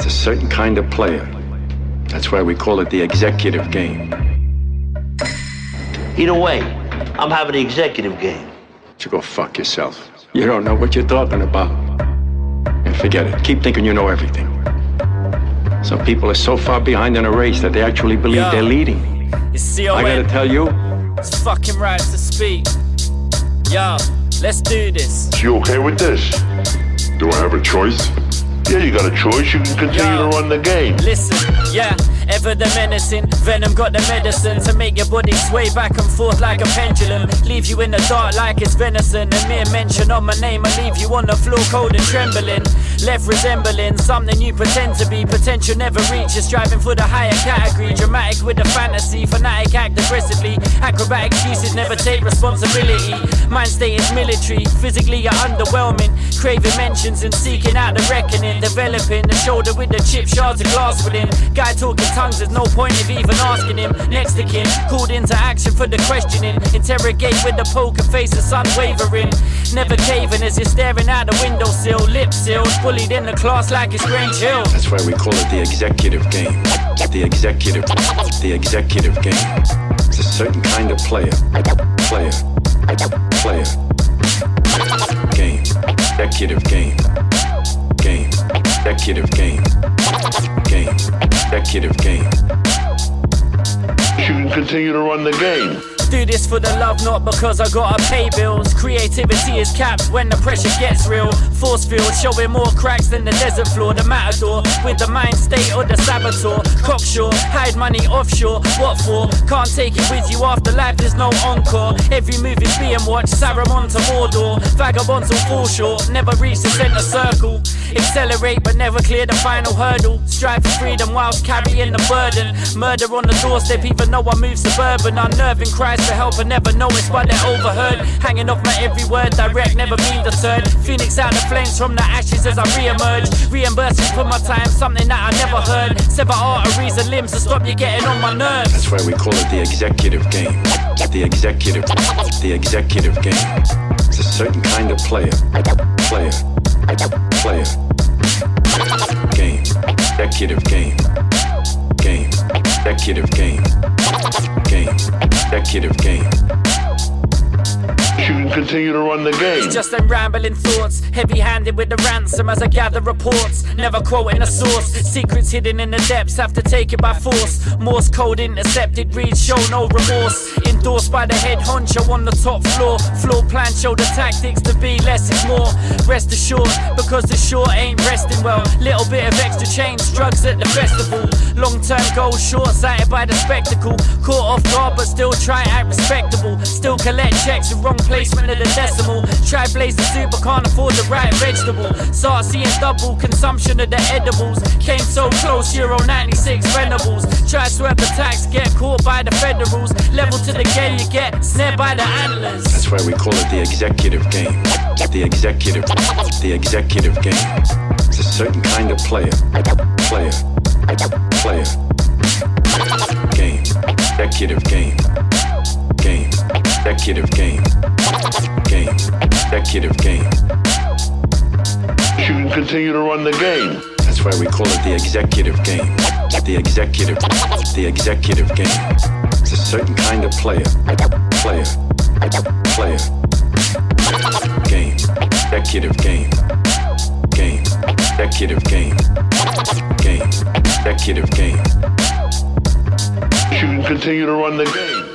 a certain kind of player. That's why we call it the executive game. Either way, I'm having the executive game. You go fuck yourself. You don't know what you're talking about. And forget it. Keep thinking you know everything. Some people are so far behind in a race that they actually believe they're leading. It's CON. I gotta tell you, it's fucking right to speak. Yo, let's do this. You okay with this? Do I have a choice? Yeah, you got a choice. You can continue to run the game. Listen, yeah, ever the menacing. Venom got the medicine to make your body sway back and forth like a pendulum. Leave you in the dark like it's venison. A mere mention of my name will leave you on the floor cold and trembling. Left resembling something you pretend to be. Potential never reaches, striving for the higher category. Dramatic with a fantasy, fanatic act aggressively. Acrobatic excuses never take responsibility. Mind state is military, physically you're underwhelming. Craving mentions and seeking out the reckoning. Developing the shoulder with the chip shards of glass within. Guy talking tongues, there's no point of even asking him. Next to kin, called into action for the questioning. Interrogate with the poker face, the sun wavering. Never caving as you're staring out the windowsill. Lip sealed, bullied in the class like it's Grange Hill. that's why we call it the executive game. The executive game. It's a certain kind of player. Game. Executive game. Executive game. Executive game. You can continue to run the game. Do this for the love, not because I gotta pay bills. Creativity is capped when the pressure gets real. Force field showing more cracks than the desert floor. The matador with the mind state or the saboteur. Cocksure, hide money offshore. What for? Can't take it with you after life, there's no encore. Every move is being watched, Saruman to Mordor. Vagabonds will fall short, never reach the center circle. Accelerate but never clear the final hurdle. Strive for freedom whilst carrying the burden. Murder on the doorstep even though I move suburban. Unnerving cries for help and never noticed but they're overheard. Hanging off my every word, direct never mean deterred. Phoenix out the flames from the ashes as I re-emerge. Reimbursing for my time, something that I never heard. Sever arteries and limbs to stop you getting on my nerves. That's why we call it the executive game. The executive game. It's a certain kind of player. Game. Executive game. Executive game. Executive game. You can continue to run the game. It's just them rambling thoughts, heavy-handed with the ransom as I gather reports. Never quoting a source, secrets hidden in the depths, have to take it by force. Morse code intercepted, reads show no remorse. Endorsed by the head honcho on the top floor. Floor plan show the tactics to be less is more. Rest assured, because the short ain't resting well. Little bit of extra change, drugs at the festival. Long-term goals short-sighted by the spectacle. Caught off guard but still try to act respectable. Still collect checks with wrong placement of the decimal. Try blaze the soup but can't afford the right vegetable. Start seeing double consumption of the edibles. Came so close, Euro 96 Venables. Try swerve the tax, get caught by the federals. Level to the game, you get snared by the antlers. That's why we call it the executive game. The executive game. It's a certain kind of player. Game. Executive game. Executive game. Executive game. You can continue to run the game. That's why we call it the executive game. The executive game. It's a certain kind of player. Game. Executive game. Executive game. Executive game. You can continue to run the game.